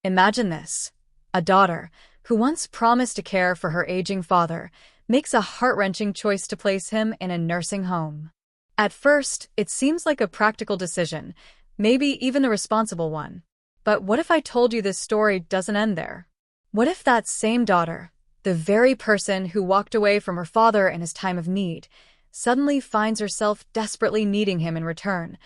Imagine this. A daughter, who once promised to care for her aging father, makes a heart-wrenching choice to place him in a nursing home. At first, it seems like a practical decision, maybe even a responsible one. But what if I told you this story doesn't end there? What if that same daughter, the very person who walked away from her father in his time of need, suddenly finds herself desperately needing him in return,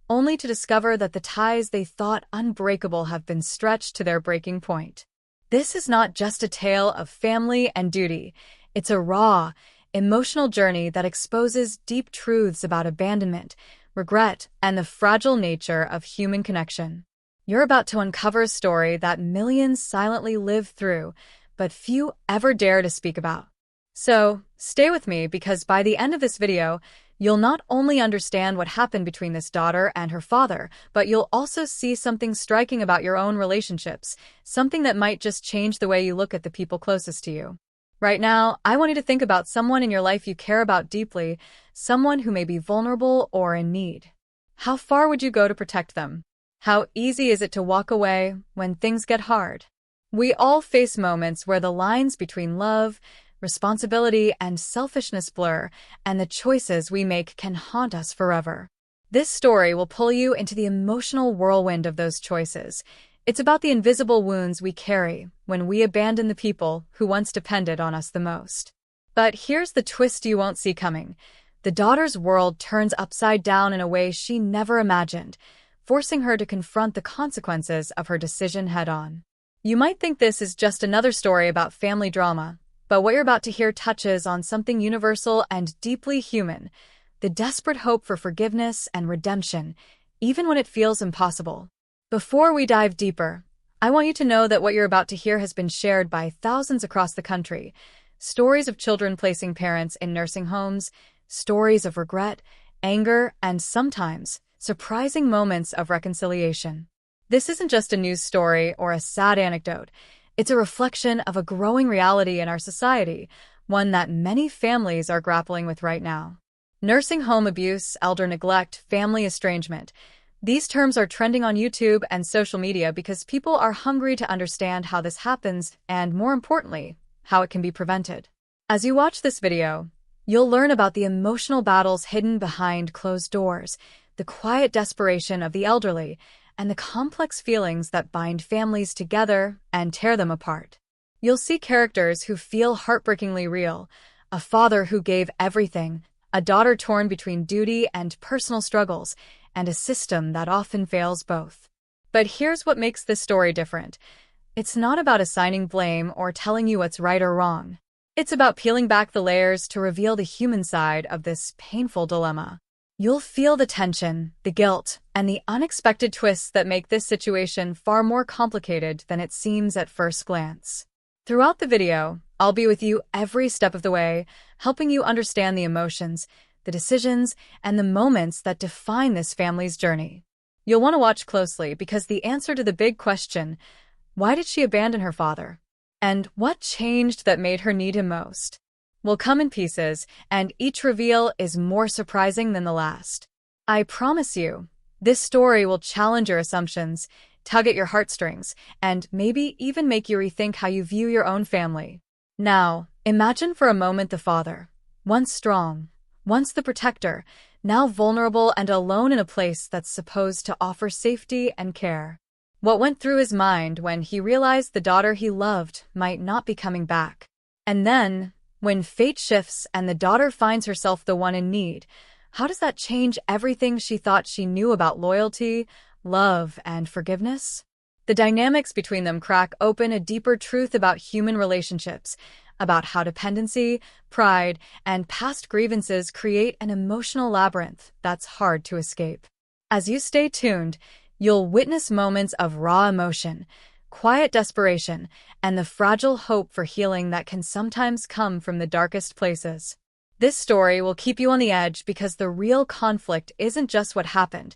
only to discover that the ties they thought unbreakable have been stretched to their breaking point? This is not just a tale of family and duty. It's a raw, emotional journey that exposes deep truths about abandonment, regret, and the fragile nature of human connection. You're about to uncover a story that millions silently live through, but few ever dare to speak about. So, stay with me because by the end of this video, you'll not only understand what happened between this daughter and her father, but you'll also see something striking about your own relationships, something that might just change the way you look at the people closest to you. Right now, I want you to think about someone in your life you care about deeply, someone who may be vulnerable or in need. How far would you go to protect them? How easy is it to walk away when things get hard? We all face moments where the lines between love, responsibility, and selfishness blur, and the choices we make can haunt us forever. This story will pull you into the emotional whirlwind of those choices. It's about the invisible wounds we carry when we abandon the people who once depended on us the most. But here's the twist you won't see coming. The daughter's world turns upside down in a way she never imagined, forcing her to confront the consequences of her decision head-on. You might think this is just another story about family drama, but what you're about to hear touches on something universal and deeply human: the desperate hope for forgiveness and redemption, even when it feels impossible. Before we dive deeper, I want you to know that what you're about to hear has been shared by thousands across the country. Stories of children placing parents in nursing homes, stories of regret, anger, and sometimes surprising moments of reconciliation. This isn't just a news story or a sad anecdote. It's a reflection of a growing reality in our society, one that many families are grappling with right now. Nursing home abuse, elder neglect, family estrangement. These terms are trending on YouTube and social media because people are hungry to understand how this happens and, more importantly, how it can be prevented. As you watch this video, you'll learn about the emotional battles hidden behind closed doors, the quiet desperation of the elderly, and the complex feelings that bind families together and tear them apart. You'll see characters who feel heartbreakingly real, a father who gave everything, a daughter torn between duty and personal struggles, and a system that often fails both. But here's what makes this story different. It's not about assigning blame or telling you what's right or wrong. It's about peeling back the layers to reveal the human side of this painful dilemma. You'll feel the tension, the guilt, and the unexpected twists that make this situation far more complicated than it seems at first glance. Throughout the video, I'll be with you every step of the way, helping you understand the emotions, the decisions, and the moments that define this family's journey. You'll want to watch closely because the answer to the big question, why did she abandon her father? And what changed that made her need him most? Will come in pieces, and each reveal is more surprising than the last. I promise you, this story will challenge your assumptions, tug at your heartstrings, and maybe even make you rethink how you view your own family. Now, imagine for a moment the father, once strong, once the protector, now vulnerable and alone in a place that's supposed to offer safety and care. What went through his mind when he realized the daughter he loved might not be coming back? And then, when fate shifts and the daughter finds herself the one in need, how does that change everything she thought she knew about loyalty, love, and forgiveness? The dynamics between them crack open a deeper truth about human relationships, about how dependency, pride, and past grievances create an emotional labyrinth that's hard to escape. As you stay tuned, you'll witness moments of raw emotion, quiet desperation, and the fragile hope for healing that can sometimes come from the darkest places. This story will keep you on the edge because the real conflict isn't just what happened,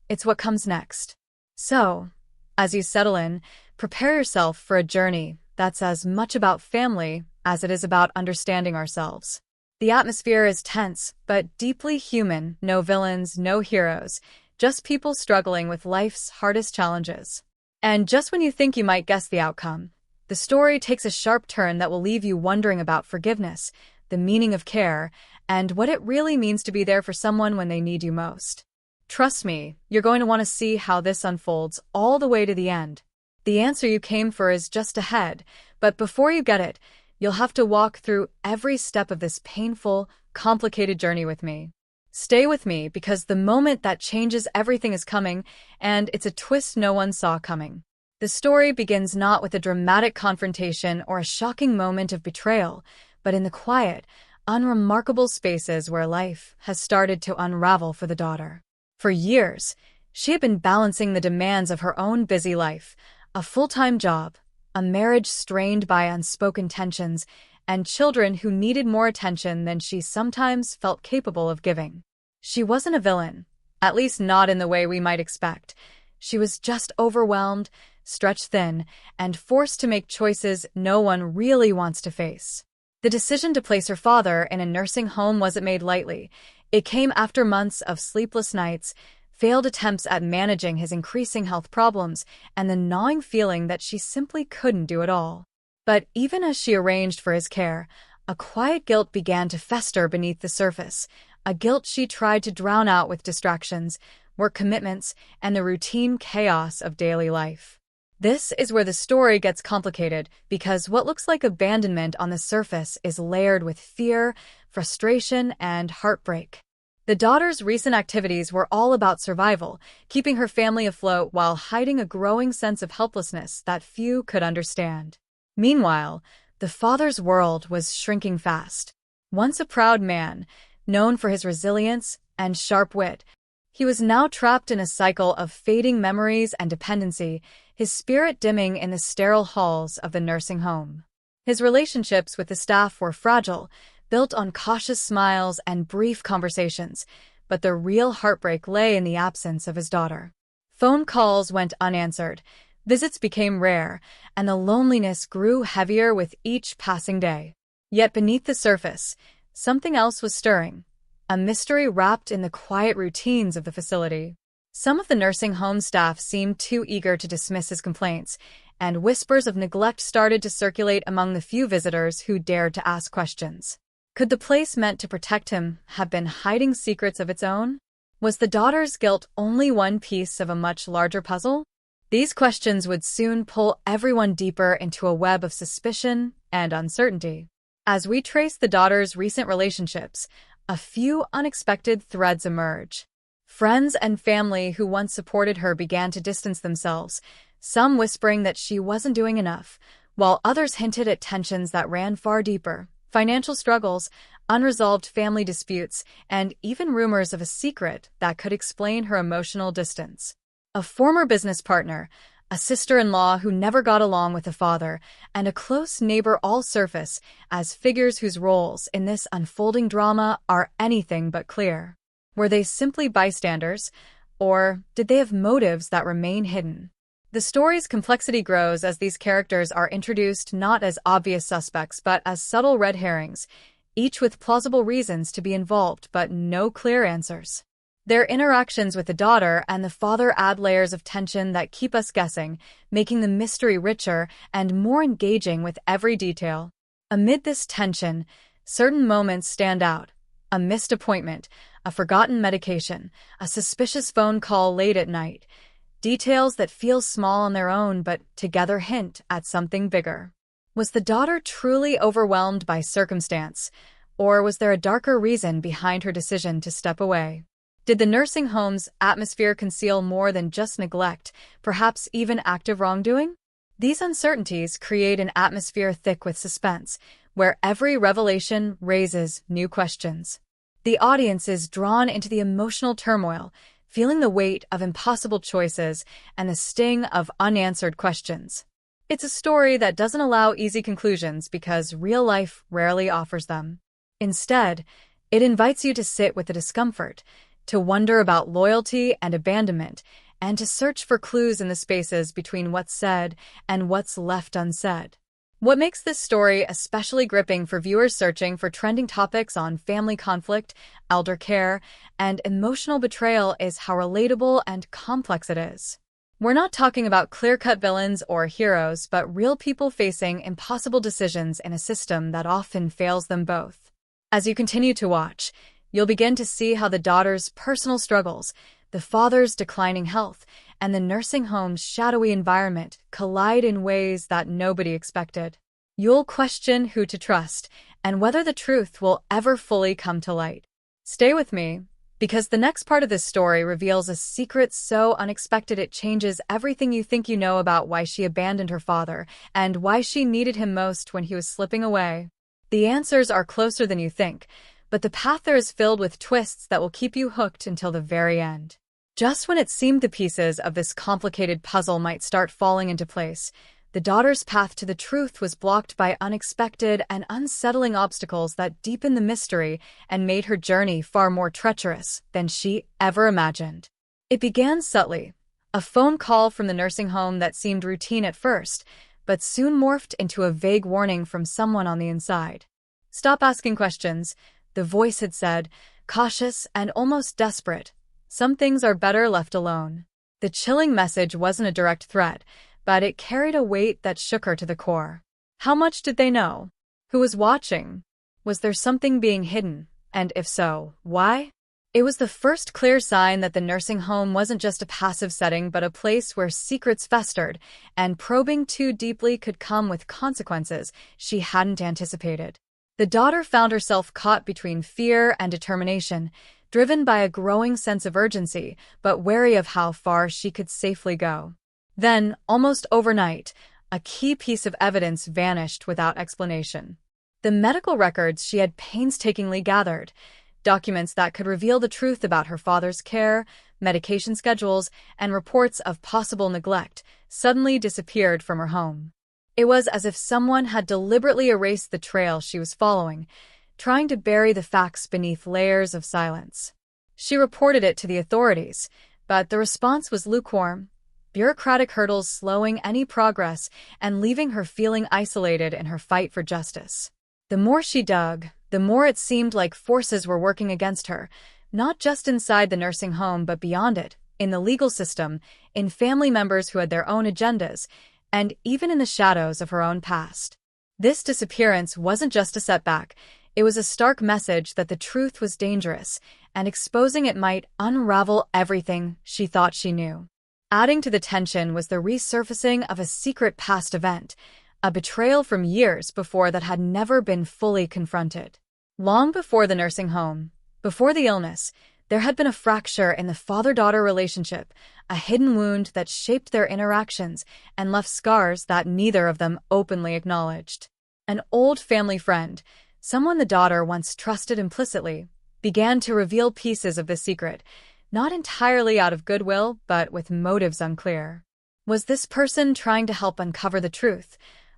it's what comes next. So, as you settle in, prepare yourself for a journey that's as much about family as it is about understanding ourselves. The atmosphere is tense, but deeply human. No villains, no heroes, just people struggling with life's hardest challenges. And just when you think you might guess the outcome, the story takes a sharp turn that will leave you wondering about forgiveness, the meaning of care, and what it really means to be there for someone when they need you most. Trust me, you're going to want to see how this unfolds all the way to the end. The answer you came for is just ahead, but before you get it, you'll have to walk through every step of this painful, complicated journey with me. Stay with me because the moment that changes everything is coming, and it's a twist no one saw coming. The story begins not with a dramatic confrontation or a shocking moment of betrayal, but in the quiet, unremarkable spaces where life has started to unravel for the daughter. For years, she had been balancing the demands of her own busy life, a full-time job, a marriage strained by unspoken tensions, and children who needed more attention than she sometimes felt capable of giving. She wasn't a villain, at least not in the way we might expect. She was just overwhelmed, stretched thin, and forced to make choices no one really wants to face. The decision to place her father in a nursing home wasn't made lightly. It came after months of sleepless nights, failed attempts at managing his increasing health problems, and the gnawing feeling that she simply couldn't do it all. But even as she arranged for his care, a quiet guilt began to fester beneath the surface, a guilt she tried to drown out with distractions, work commitments, and the routine chaos of daily life. This is where the story gets complicated because what looks like abandonment on the surface is layered with fear, frustration, and heartbreak. The daughter's recent activities were all about survival, keeping her family afloat while hiding a growing sense of helplessness that few could understand. Meanwhile, the father's world was shrinking fast. Once a proud man, known for his resilience and sharp wit, he was now trapped in a cycle of fading memories and dependency, his spirit dimming in the sterile halls of the nursing home. His relationships with the staff were fragile, built on cautious smiles and brief conversations, but the real heartbreak lay in the absence of his daughter. Phone calls went unanswered, visits became rare, and the loneliness grew heavier with each passing day. Yet beneath the surface, something else was stirring, a mystery wrapped in the quiet routines of the facility. Some of the nursing home staff seemed too eager to dismiss his complaints, and whispers of neglect started to circulate among the few visitors who dared to ask questions. Could the place meant to protect him have been hiding secrets of its own? Was the daughter's guilt only one piece of a much larger puzzle? These questions would soon pull everyone deeper into a web of suspicion and uncertainty. As we trace the daughter's recent relationships, a few unexpected threads emerge. Friends and family who once supported her began to distance themselves, some whispering that she wasn't doing enough, while others hinted at tensions that ran far deeper. Financial struggles, unresolved family disputes, and even rumors of a secret that could explain her emotional distance. A former business partner, a sister-in-law who never got along with the father, and a close neighbor all surface as figures whose roles in this unfolding drama are anything but clear. Were they simply bystanders, or did they have motives that remain hidden? The story's complexity grows as these characters are introduced not as obvious suspects but as subtle red herrings, each with plausible reasons to be involved but no clear answers. Their interactions with the daughter and the father add layers of tension that keep us guessing, making the mystery richer and more engaging with every detail. Amid this tension, certain moments stand out. A missed appointment, a forgotten medication, a suspicious phone call late at night. Details that feel small on their own but together hint at something bigger. Was the daughter truly overwhelmed by circumstance, or was there a darker reason behind her decision to step away? Did the nursing home's atmosphere conceal more than just neglect, perhaps even active wrongdoing? These uncertainties create an atmosphere thick with suspense, where every revelation raises new questions. The audience is drawn into the emotional turmoil, feeling the weight of impossible choices and the sting of unanswered questions. It's a story that doesn't allow easy conclusions because real life rarely offers them. Instead, it invites you to sit with the discomfort, to wonder about loyalty and abandonment, and to search for clues in the spaces between what's said and what's left unsaid. What makes this story especially gripping for viewers searching for trending topics on family conflict, elder care, and emotional betrayal is how relatable and complex it is. We're not talking about clear-cut villains or heroes, but real people facing impossible decisions in a system that often fails them both. As you continue to watch, you'll begin to see how the daughter's personal struggles, the father's declining health, and the nursing home's shadowy environment collide in ways that nobody expected. You'll question who to trust and whether the truth will ever fully come to light. Stay with me, because the next part of this story reveals a secret so unexpected it changes everything you think you know about why she abandoned her father and why she needed him most when he was slipping away. The answers are closer than you think, but the path there is filled with twists that will keep you hooked until the very end. Just when it seemed the pieces of this complicated puzzle might start falling into place, the daughter's path to the truth was blocked by unexpected and unsettling obstacles that deepened the mystery and made her journey far more treacherous than she ever imagined. It began subtly, a phone call from the nursing home that seemed routine at first, but soon morphed into a vague warning from someone on the inside. "Stop asking questions," the voice had said, cautious and almost desperate. "Some things are better left alone." The chilling message wasn't a direct threat, but it carried a weight that shook her to the core. How much did they know? Who was watching? Was there something being hidden? And if so, why? It was the first clear sign that the nursing home wasn't just a passive setting but a place where secrets festered, and probing too deeply could come with consequences she hadn't anticipated. The daughter found herself caught between fear and determination, driven by a growing sense of urgency, but wary of how far she could safely go. Then, almost overnight, a key piece of evidence vanished without explanation. The medical records she had painstakingly gathered, documents that could reveal the truth about her father's care, medication schedules, and reports of possible neglect, suddenly disappeared from her home. It was as if someone had deliberately erased the trail she was following, trying to bury the facts beneath layers of silence. She reported it to the authorities, but the response was lukewarm, bureaucratic hurdles slowing any progress and leaving her feeling isolated in her fight for justice. The more she dug, the more it seemed like forces were working against her, not just inside the nursing home but beyond it, in the legal system, in family members who had their own agendas, and even in the shadows of her own past. This disappearance wasn't just a setback, it was a stark message that the truth was dangerous, and exposing it might unravel everything she thought she knew. Adding to the tension was the resurfacing of a secret past event, a betrayal from years before that had never been fully confronted. Long before the nursing home, before the illness, there had been a fracture in the father-daughter relationship, a hidden wound that shaped their interactions and left scars that neither of them openly acknowledged. An old family friend, someone the daughter once trusted implicitly, began to reveal pieces of the secret, not entirely out of goodwill, but with motives unclear. Was this person trying to help uncover the truth,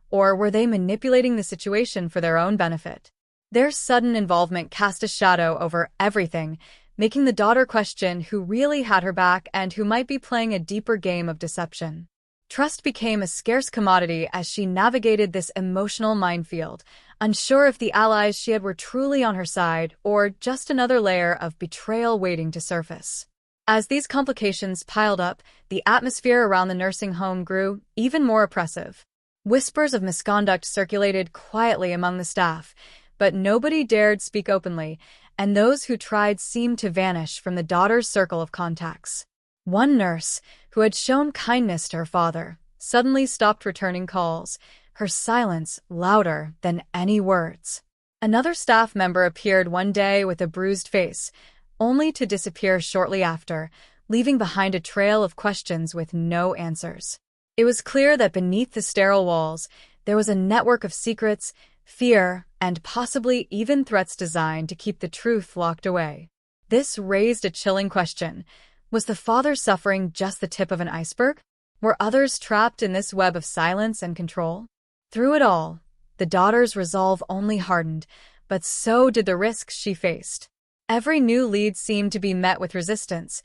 or were they manipulating the situation for their own benefit? Their sudden involvement cast a shadow over everything, making the daughter question who really had her back and who might be playing a deeper game of deception. Trust became a scarce commodity as she navigated this emotional minefield, unsure if the allies she had were truly on her side or just another layer of betrayal waiting to surface. As these complications piled up, the atmosphere around the nursing home grew even more oppressive. Whispers of misconduct circulated quietly among the staff, but nobody dared speak openly, and those who tried seemed to vanish from the daughter's circle of contacts. One nurse, who had shown kindness to her father, suddenly stopped returning calls, her silence louder than any words. Another staff member appeared one day with a bruised face, only to disappear shortly after, leaving behind a trail of questions with no answers. It was clear that beneath the sterile walls, there was a network of secrets, fear, and possibly even threats designed to keep the truth locked away. This raised a chilling question. Was the father's suffering just the tip of an iceberg? Were others trapped in this web of silence and control? Through it all, the daughter's resolve only hardened, but so did the risks she faced. Every new lead seemed to be met with resistance,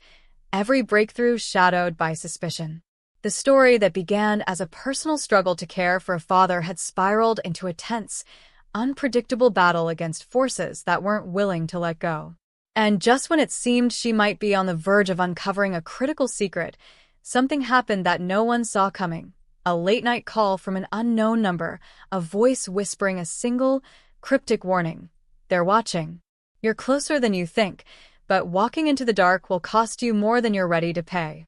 every breakthrough shadowed by suspicion. The story that began as a personal struggle to care for a father had spiraled into a tense, unpredictable battle against forces that weren't willing to let go. And just when it seemed she might be on the verge of uncovering a critical secret, something happened that no one saw coming. A late-night call from an unknown number, a voice whispering a single, cryptic warning. They're watching. You're closer than you think, but walking into the dark will cost you more than you're ready to pay.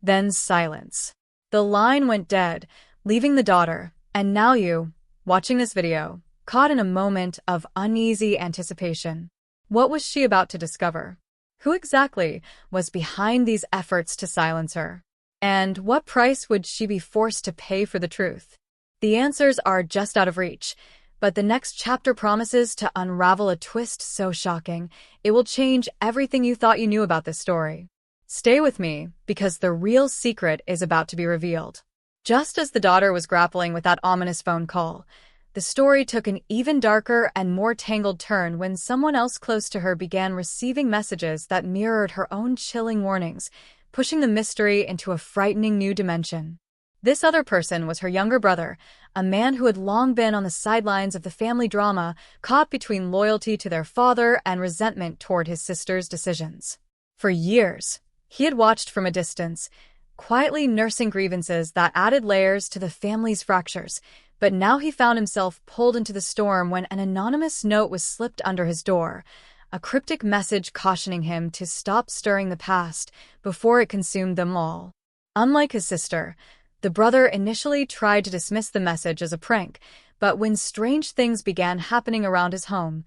Then silence. The line went dead, leaving the daughter, and now you, watching this video, caught in a moment of uneasy anticipation. What was she about to discover? Who exactly was behind these efforts to silence her? And what price would she be forced to pay for the truth? The answers are just out of reach, but the next chapter promises to unravel a twist so shocking, it will change everything you thought you knew about this story. Stay with me, because the real secret is about to be revealed. Just as the daughter was grappling with that ominous phone call, the story took an even darker and more tangled turn when someone else close to her began receiving messages that mirrored her own chilling warnings, pushing the mystery into a frightening new dimension. This other person was her younger brother, a man who had long been on the sidelines of the family drama, caught between loyalty to their father and resentment toward his sister's decisions. For years, he had watched from a distance, quietly nursing grievances that added layers to the family's fractures, but now he found himself pulled into the storm when an anonymous note was slipped under his door, a cryptic message cautioning him to stop stirring the past before it consumed them all. Unlike his sister, the brother initially tried to dismiss the message as a prank, but when strange things began happening around his home,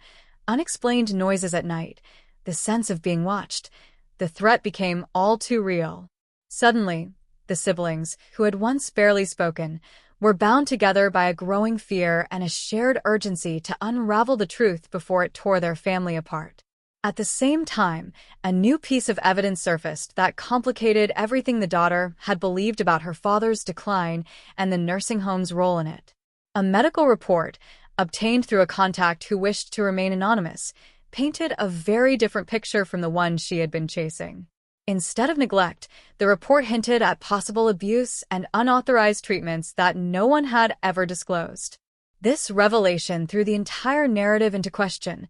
unexplained noises at night, the sense of being watched, the threat became all too real. Suddenly, the siblings, who had once barely spoken, were bound together by a growing fear and a shared urgency to unravel the truth before it tore their family apart. At the same time, a new piece of evidence surfaced that complicated everything the daughter had believed about her father's decline and the nursing home's role in it. A medical report, obtained through a contact who wished to remain anonymous, painted a very different picture from the one she had been chasing. Instead of neglect, the report hinted at possible abuse and unauthorized treatments that no one had ever disclosed. This revelation threw the entire narrative into question.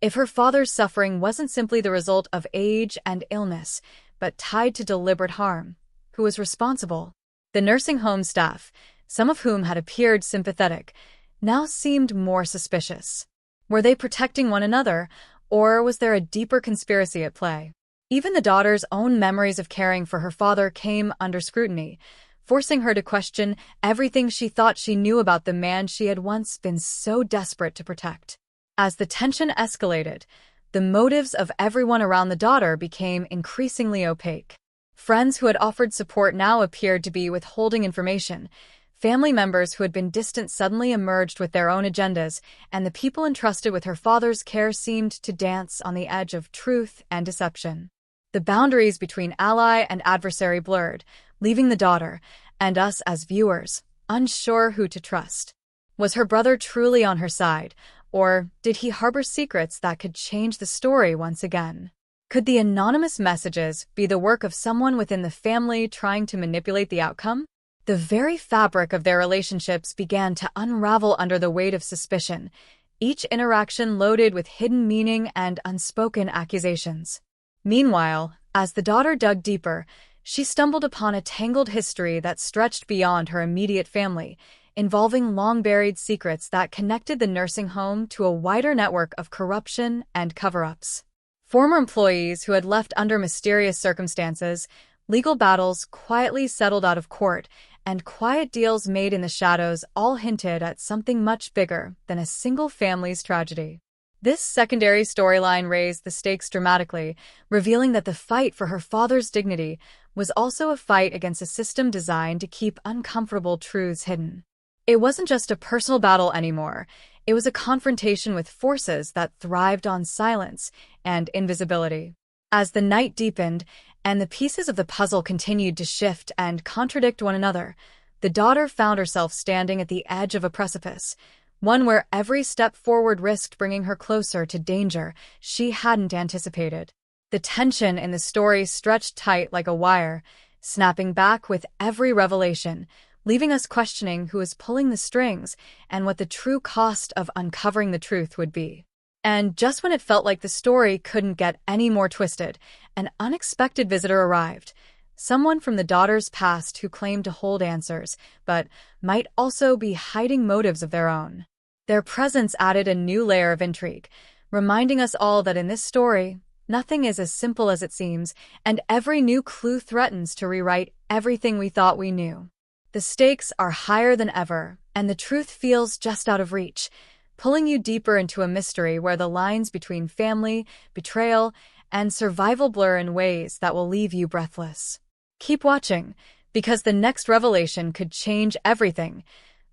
If her father's suffering wasn't simply the result of age and illness, but tied to deliberate harm, who was responsible? The nursing home staff, some of whom had appeared sympathetic, now seemed more suspicious. Were they protecting one another, or was there a deeper conspiracy at play? Even the daughter's own memories of caring for her father came under scrutiny, forcing her to question everything she thought she knew about the man she had once been so desperate to protect. As the tension escalated, the motives of everyone around the daughter became increasingly opaque. Friends who had offered support now appeared to be withholding information. Family members who had been distant suddenly emerged with their own agendas, and the people entrusted with her father's care seemed to dance on the edge of truth and deception. The boundaries between ally and adversary blurred, leaving the daughter, and us as viewers, unsure who to trust. Was her brother truly on her side, or did he harbor secrets that could change the story once again? Could the anonymous messages be the work of someone within the family trying to manipulate the outcome? The very fabric of their relationships began to unravel under the weight of suspicion, each interaction loaded with hidden meaning and unspoken accusations. Meanwhile, as the daughter dug deeper, she stumbled upon a tangled history that stretched beyond her immediate family, involving long-buried secrets that connected the nursing home to a wider network of corruption and cover-ups. Former employees who had left under mysterious circumstances, legal battles quietly settled out of court, and quiet deals made in the shadows all hinted at something much bigger than a single family's tragedy. This secondary storyline raised the stakes dramatically, revealing that the fight for her father's dignity was also a fight against a system designed to keep uncomfortable truths hidden. It wasn't just a personal battle anymore. It was a confrontation with forces that thrived on silence and invisibility. As the night deepened and the pieces of the puzzle continued to shift and contradict one another, the daughter found herself standing at the edge of a precipice, one where every step forward risked bringing her closer to danger she hadn't anticipated. The tension in the story stretched tight like a wire, snapping back with every revelation, leaving us questioning who was pulling the strings and what the true cost of uncovering the truth would be. And just when it felt like the story couldn't get any more twisted, an unexpected visitor arrived. Someone from the daughter's past who claimed to hold answers, but might also be hiding motives of their own. Their presence added a new layer of intrigue, reminding us all that in this story, nothing is as simple as it seems, and every new clue threatens to rewrite everything we thought we knew. The stakes are higher than ever, and the truth feels just out of reach, pulling you deeper into a mystery where the lines between family, betrayal, and survival blur in ways that will leave you breathless. Keep watching, because the next revelation could change everything.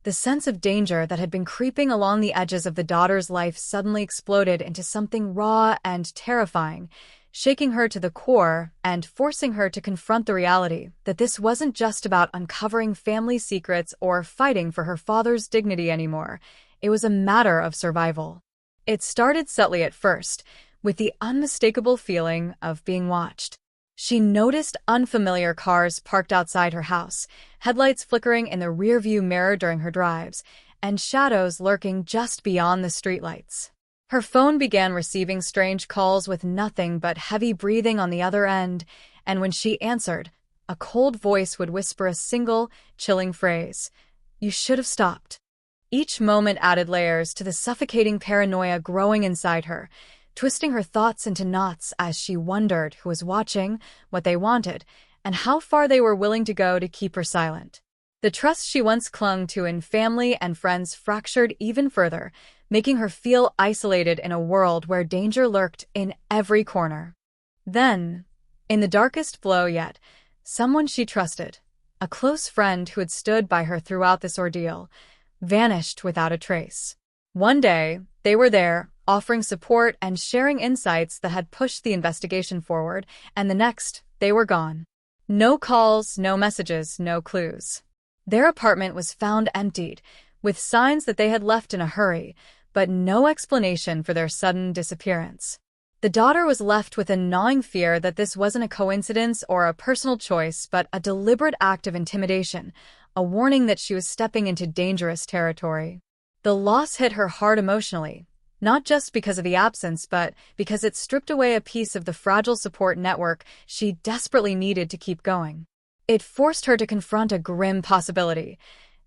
The sense of danger that had been creeping along the edges of the daughter's life suddenly exploded into something raw and terrifying, shaking her to the core and forcing her to confront the reality that this wasn't just about uncovering family secrets or fighting for her father's dignity anymore. It was a matter of survival. It started subtly at first, with the unmistakable feeling of being watched. She noticed unfamiliar cars parked outside her house, headlights flickering in the rearview mirror during her drives, and shadows lurking just beyond the streetlights. Her phone began receiving strange calls with nothing but heavy breathing on the other end, and when she answered, a cold voice would whisper a single, chilling phrase, "You should have stopped." Each moment added layers to the suffocating paranoia growing inside her, twisting her thoughts into knots as she wondered who was watching, what they wanted, and how far they were willing to go to keep her silent. The trust she once clung to in family and friends fractured even further, making her feel isolated in a world where danger lurked in every corner. Then, in the darkest blow yet, someone she trusted, a close friend who had stood by her throughout this ordeal, vanished without a trace. One day, they were there, offering support and sharing insights that had pushed the investigation forward, and the next, they were gone. No calls, no messages, no clues. Their apartment was found emptied, with signs that they had left in a hurry, but no explanation for their sudden disappearance. The daughter was left with a gnawing fear that this wasn't a coincidence or a personal choice, but a deliberate act of intimidation, a warning that she was stepping into dangerous territory. The loss hit her hard emotionally, not just because of the absence, but because it stripped away a piece of the fragile support network she desperately needed to keep going. It forced her to confront a grim possibility.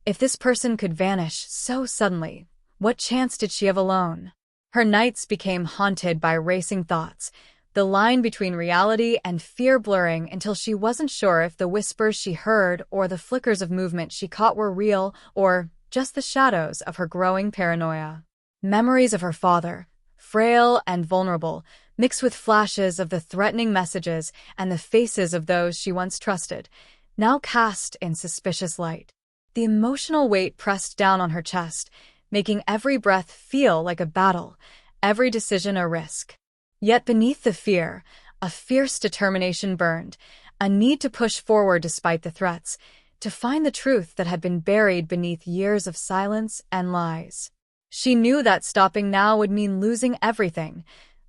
If this person could vanish so suddenly, what chance did she have alone? Her nights became haunted by racing thoughts, the line between reality and fear blurring until she wasn't sure if the whispers she heard or the flickers of movement she caught were real or just the shadows of her growing paranoia. Memories of her father, frail and vulnerable, mixed with flashes of the threatening messages and the faces of those she once trusted, now cast in suspicious light. The emotional weight pressed down on her chest, making every breath feel like a battle, every decision a risk. Yet beneath the fear, a fierce determination burned, a need to push forward despite the threats, to find the truth that had been buried beneath years of silence and lies. She knew that stopping now would mean losing everything,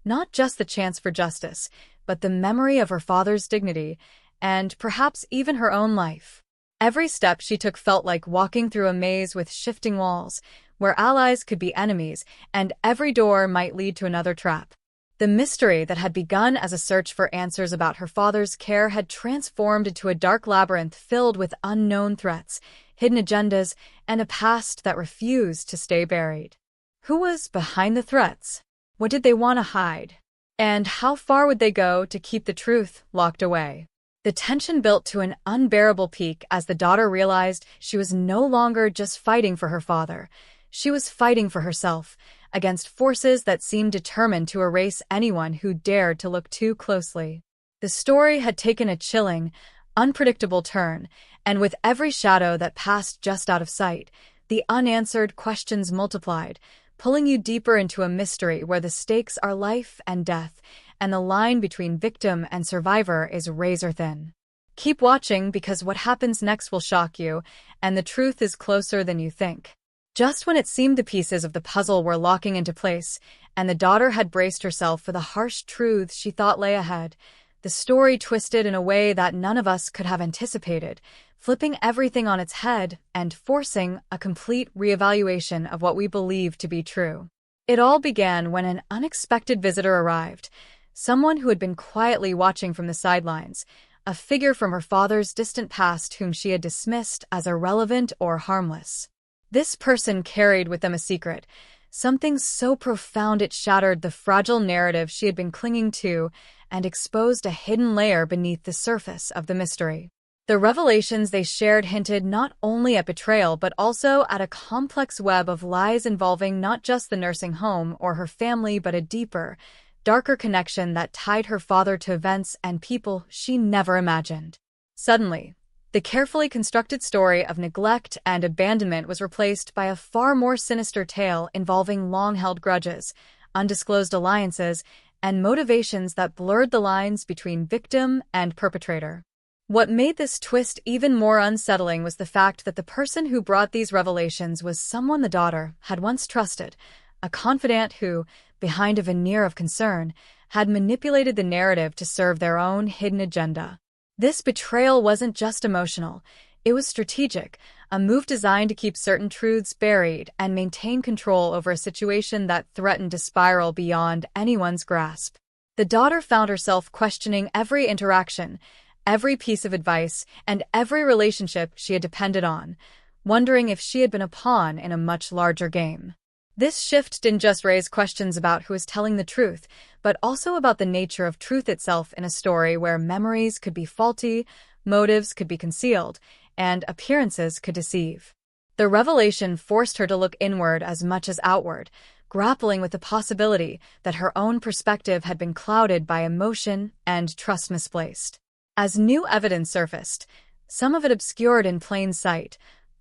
not just the chance for justice, but the memory of her father's dignity, and perhaps even her own life. Every step she took felt like walking through a maze with shifting walls, where allies could be enemies, and every door might lead to another trap. The mystery that had begun as a search for answers about her father's care had transformed into a dark labyrinth filled with unknown threats, hidden agendas, and a past that refused to stay buried. Who was behind the threats? What did they want to hide? And how far would they go to keep the truth locked away? The tension built to an unbearable peak as the daughter realized she was no longer just fighting for her father. She was fighting for herself, against forces that seemed determined to erase anyone who dared to look too closely. The story had taken a chilling, unpredictable turn, and with every shadow that passed just out of sight, the unanswered questions multiplied, pulling you deeper into a mystery where the stakes are life and death, and the line between victim and survivor is razor-thin. Keep watching because what happens next will shock you, and the truth is closer than you think. Just when it seemed the pieces of the puzzle were locking into place, and the daughter had braced herself for the harsh truths she thought lay ahead, the story twisted in a way that none of us could have anticipated, flipping everything on its head and forcing a complete reevaluation of what we believed to be true. It all began when an unexpected visitor arrived, someone who had been quietly watching from the sidelines, a figure from her father's distant past whom she had dismissed as irrelevant or harmless. This person carried with them a secret, something so profound it shattered the fragile narrative she had been clinging to and exposed a hidden layer beneath the surface of the mystery. The revelations they shared hinted not only at betrayal but also at a complex web of lies involving not just the nursing home or her family but a deeper, darker connection that tied her father to events and people she never imagined. Suddenly, the carefully constructed story of neglect and abandonment was replaced by a far more sinister tale involving long-held grudges, undisclosed alliances, and motivations that blurred the lines between victim and perpetrator. What made this twist even more unsettling was the fact that the person who brought these revelations was someone the daughter had once trusted, a confidant who, behind a veneer of concern, had manipulated the narrative to serve their own hidden agenda. This betrayal wasn't just emotional, it was strategic, a move designed to keep certain truths buried and maintain control over a situation that threatened to spiral beyond anyone's grasp. The daughter found herself questioning every interaction, every piece of advice, and every relationship she had depended on, wondering if she had been a pawn in a much larger game. This shift didn't just raise questions about who was telling the truth, but also about the nature of truth itself in a story where memories could be faulty, motives could be concealed, and appearances could deceive. The revelation forced her to look inward as much as outward, grappling with the possibility that her own perspective had been clouded by emotion and trust misplaced. As new evidence surfaced, some of it obscured in plain sight,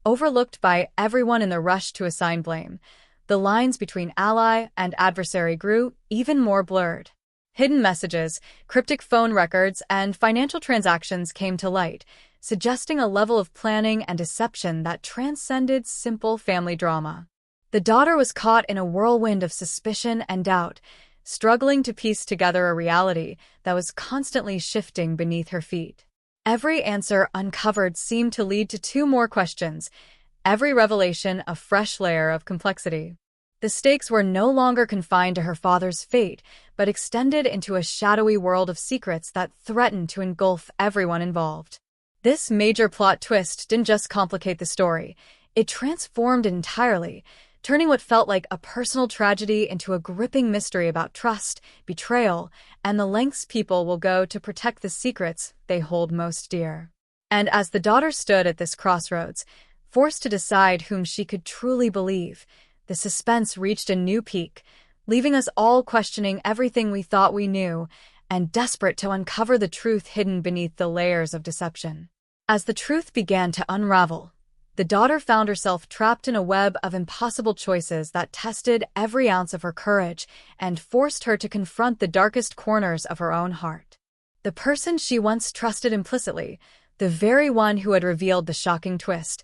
overlooked by everyone in the rush to assign blame, the lines between ally and adversary grew even more blurred. Hidden messages, cryptic phone records, and financial transactions came to light, suggesting a level of planning and deception that transcended simple family drama. The daughter was caught in a whirlwind of suspicion and doubt, struggling to piece together a reality that was constantly shifting beneath her feet. Every answer uncovered seemed to lead to two more questions, every revelation a fresh layer of complexity. The stakes were no longer confined to her father's fate, but extended into a shadowy world of secrets that threatened to engulf everyone involved. This major plot twist didn't just complicate the story, it transformed it entirely, turning what felt like a personal tragedy into a gripping mystery about trust, betrayal, and the lengths people will go to protect the secrets they hold most dear. And as the daughter stood at this crossroads, forced to decide whom she could truly believe, the suspense reached a new peak, leaving us all questioning everything we thought we knew and desperate to uncover the truth hidden beneath the layers of deception. As the truth began to unravel, the daughter found herself trapped in a web of impossible choices that tested every ounce of her courage and forced her to confront the darkest corners of her own heart. The person she once trusted implicitly, the very one who had revealed the shocking twist,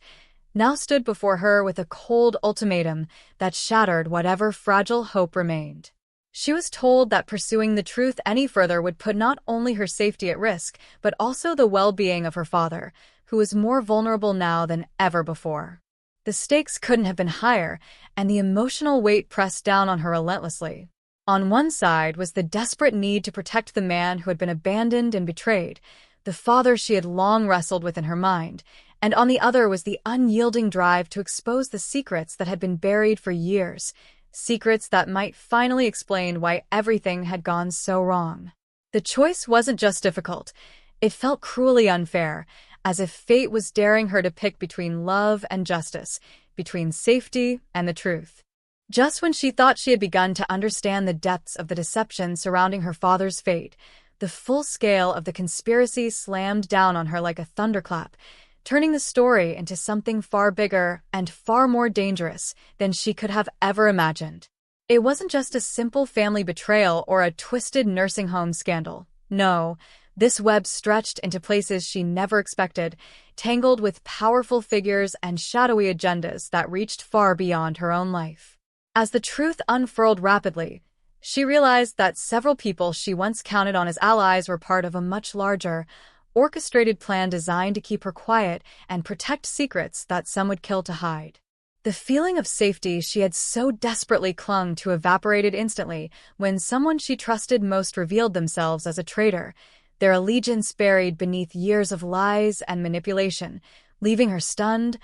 now stood before her with a cold ultimatum that shattered whatever fragile hope remained. She was told that pursuing the truth any further would put not only her safety at risk, but also the well-being of her father, who was more vulnerable now than ever before. The stakes couldn't have been higher, and the emotional weight pressed down on her relentlessly. On one side was the desperate need to protect the man who had been abandoned and betrayed, the father she had long wrestled with in her mind, and on the other was the unyielding drive to expose the secrets that had been buried for years, secrets that might finally explain why everything had gone so wrong. The choice wasn't just difficult, it felt cruelly unfair, as if fate was daring her to pick between love and justice, between safety and the truth. Just when she thought she had begun to understand the depths of the deception surrounding her father's fate, the full scale of the conspiracy slammed down on her like a thunderclap, turning the story into something far bigger and far more dangerous than she could have ever imagined. It wasn't just a simple family betrayal or a twisted nursing home scandal. No, this web stretched into places she never expected, tangled with powerful figures and shadowy agendas that reached far beyond her own life. As the truth unfurled rapidly, she realized that several people she once counted on as allies were part of a much larger, orchestrated plan designed to keep her quiet and protect secrets that some would kill to hide. The feeling of safety she had so desperately clung to evaporated instantly when someone she trusted most revealed themselves as a traitor, their allegiance buried beneath years of lies and manipulation, leaving her stunned,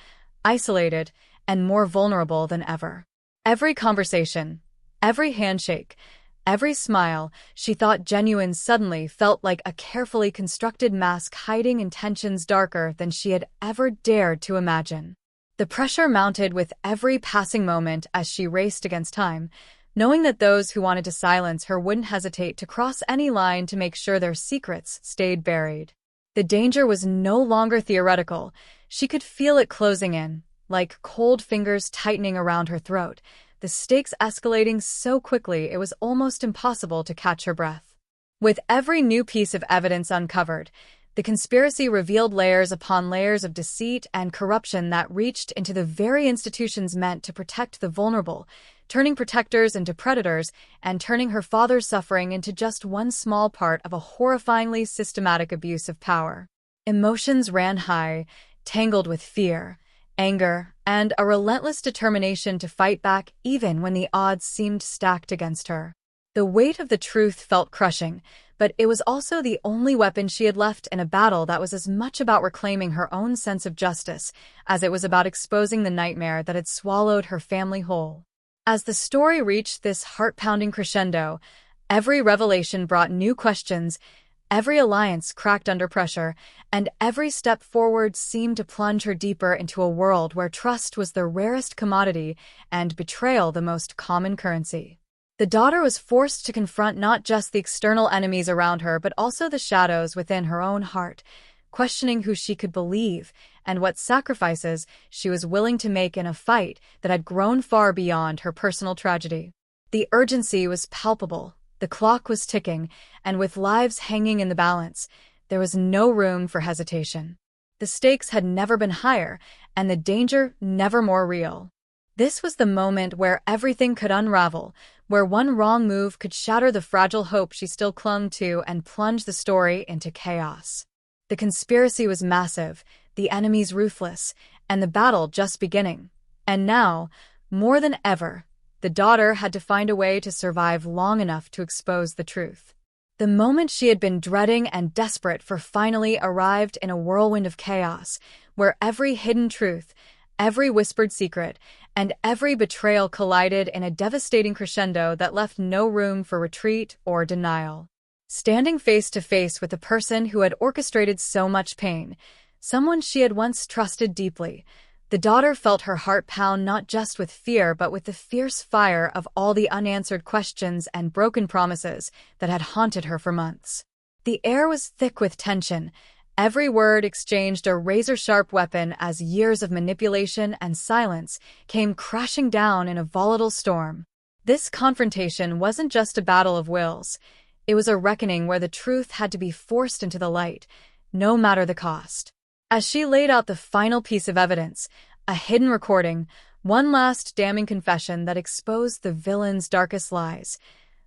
isolated, and more vulnerable than ever. Every conversation, every handshake, every smile she thought genuine suddenly felt like a carefully constructed mask hiding intentions darker than she had ever dared to imagine. The pressure mounted with every passing moment as she raced against time, knowing that those who wanted to silence her wouldn't hesitate to cross any line to make sure their secrets stayed buried. The danger was no longer theoretical. She could feel it closing in, like cold fingers tightening around her throat, the stakes escalating so quickly it was almost impossible to catch her breath. With every new piece of evidence uncovered, the conspiracy revealed layers upon layers of deceit and corruption that reached into the very institutions meant to protect the vulnerable, turning protectors into predators and turning her father's suffering into just one small part of a horrifyingly systematic abuse of power. Emotions ran high, tangled with fear, anger, and a relentless determination to fight back even when the odds seemed stacked against her. The weight of the truth felt crushing, but it was also the only weapon she had left in a battle that was as much about reclaiming her own sense of justice as it was about exposing the nightmare that had swallowed her family whole. As the story reached this heart-pounding crescendo, every revelation brought new questions, every alliance cracked under pressure, and every step forward seemed to plunge her deeper into a world where trust was the rarest commodity and betrayal the most common currency. The daughter was forced to confront not just the external enemies around her but also the shadows within her own heart, questioning who she could believe and what sacrifices she was willing to make in a fight that had grown far beyond her personal tragedy. The urgency was palpable, the clock was ticking, and with lives hanging in the balance, there was no room for hesitation. The stakes had never been higher, and the danger never more real. This was the moment where everything could unravel, where one wrong move could shatter the fragile hope she still clung to and plunge the story into chaos. The conspiracy was massive, the enemies ruthless, and the battle just beginning. And now, more than ever, the daughter had to find a way to survive long enough to expose the truth. The moment she had been dreading and desperate for finally arrived in a whirlwind of chaos, where every hidden truth, every whispered secret, and every betrayal collided in a devastating crescendo that left no room for retreat or denial. Standing face to face with the person who had orchestrated so much pain, someone she had once trusted deeply, the daughter felt her heart pound not just with fear but with the fierce fire of all the unanswered questions and broken promises that had haunted her for months. The air was thick with tension, every word exchanged a razor-sharp weapon as years of manipulation and silence came crashing down in a volatile storm. This confrontation wasn't just a battle of wills. It was a reckoning where the truth had to be forced into the light, no matter the cost. As she laid out the final piece of evidence, a hidden recording, one last damning confession that exposed the villain's darkest lies,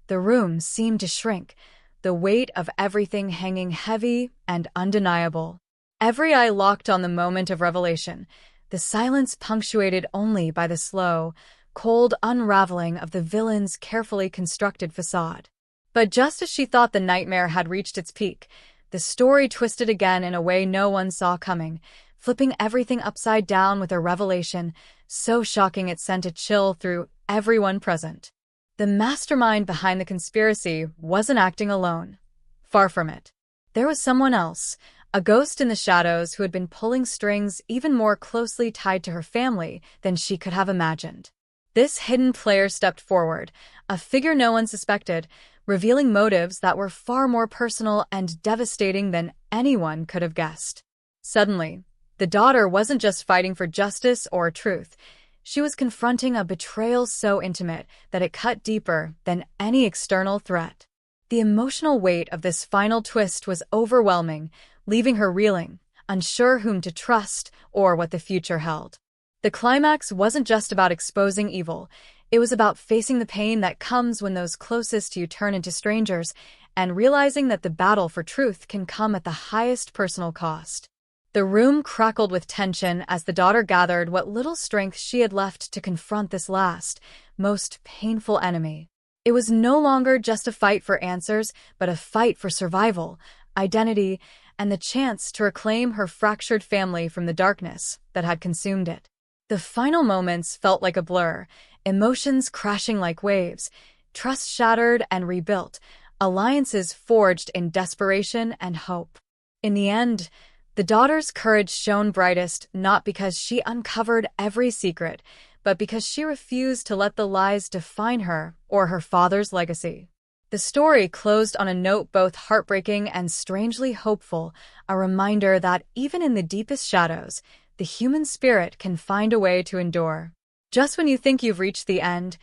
the room seemed to shrink, the weight of everything hanging heavy and undeniable. Every eye locked on the moment of revelation, the silence punctuated only by the slow, cold unraveling of the villain's carefully constructed facade. But just as she thought the nightmare had reached its peak, the story twisted again in a way no one saw coming, flipping everything upside down with a revelation so shocking it sent a chill through everyone present. The mastermind behind the conspiracy wasn't acting alone. Far from it. There was someone else, a ghost in the shadows who had been pulling strings even more closely tied to her family than she could have imagined. This hidden player stepped forward, a figure no one suspected, revealing motives that were far more personal and devastating than anyone could have guessed. Suddenly, the daughter wasn't just fighting for justice or truth. She was confronting a betrayal so intimate that it cut deeper than any external threat. The emotional weight of this final twist was overwhelming, leaving her reeling, unsure whom to trust or what the future held. The climax wasn't just about exposing evil. It was about facing the pain that comes when those closest to you turn into strangers and realizing that the battle for truth can come at the highest personal cost. The room crackled with tension as the daughter gathered what little strength she had left to confront this last, most painful enemy. It was no longer just a fight for answers, but a fight for survival, identity, and the chance to reclaim her fractured family from the darkness that had consumed it. The final moments felt like a blur, emotions crashing like waves, trust shattered and rebuilt, alliances forged in desperation and hope. In the end, the daughter's courage shone brightest not because she uncovered every secret, but because she refused to let the lies define her or her father's legacy. The story closed on a note both heartbreaking and strangely hopeful, a reminder that even in the deepest shadows, the human spirit can find a way to endure. Just when you think you've reached the end,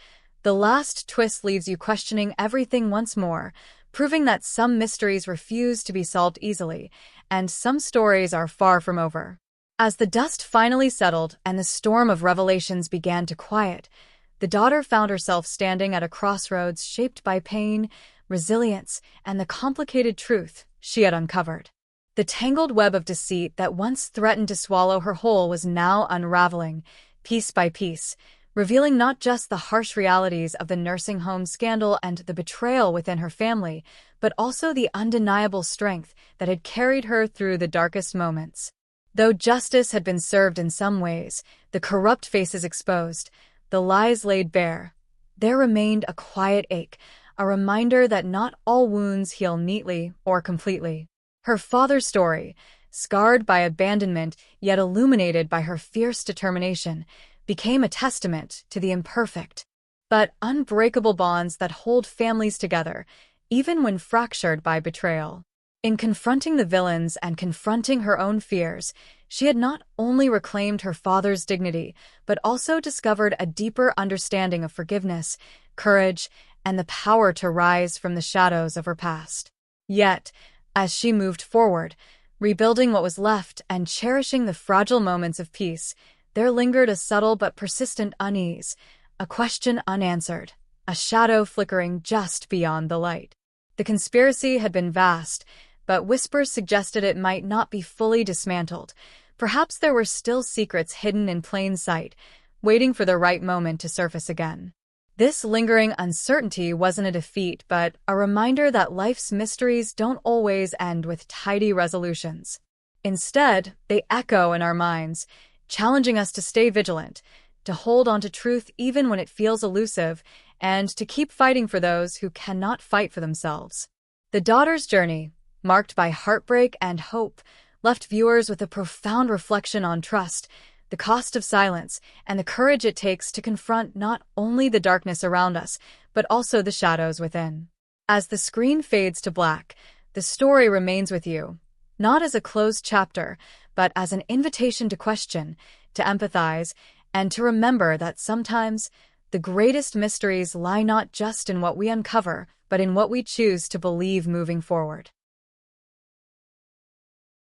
the last twist leaves you questioning everything once more, proving that some mysteries refuse to be solved easily, and some stories are far from over. As the dust finally settled and the storm of revelations began to quiet, the daughter found herself standing at a crossroads shaped by pain, resilience, and the complicated truth she had uncovered. The tangled web of deceit that once threatened to swallow her whole was now unraveling, piece by piece, revealing not just the harsh realities of the nursing home scandal and the betrayal within her family, but also the undeniable strength that had carried her through the darkest moments. Though justice had been served in some ways, the corrupt faces exposed, the lies laid bare, there remained a quiet ache, a reminder that not all wounds heal neatly or completely. Her father's story, scarred by abandonment yet illuminated by her fierce determination, became a testament to the imperfect but unbreakable bonds that hold families together, even when fractured by betrayal. In confronting the villains and confronting her own fears, she had not only reclaimed her father's dignity, but also discovered a deeper understanding of forgiveness, courage, and the power to rise from the shadows of her past. Yet, as she moved forward, rebuilding what was left and cherishing the fragile moments of peace, there lingered a subtle but persistent unease, a question unanswered, a shadow flickering just beyond the light. The conspiracy had been vast, but whispers suggested it might not be fully dismantled. Perhaps there were still secrets hidden in plain sight, waiting for the right moment to surface again. This lingering uncertainty wasn't a defeat, but a reminder that life's mysteries don't always end with tidy resolutions. Instead, they echo in our minds, challenging us to stay vigilant, to hold on to truth even when it feels elusive, and to keep fighting for those who cannot fight for themselves. The daughter's journey, marked by heartbreak and hope, left viewers with a profound reflection on trust, the cost of silence, and the courage it takes to confront not only the darkness around us, but also the shadows within. As the screen fades to black, the story remains with you, not as a closed chapter, but as an invitation to question, to empathize, and to remember that sometimes the greatest mysteries lie not just in what we uncover, but in what we choose to believe moving forward.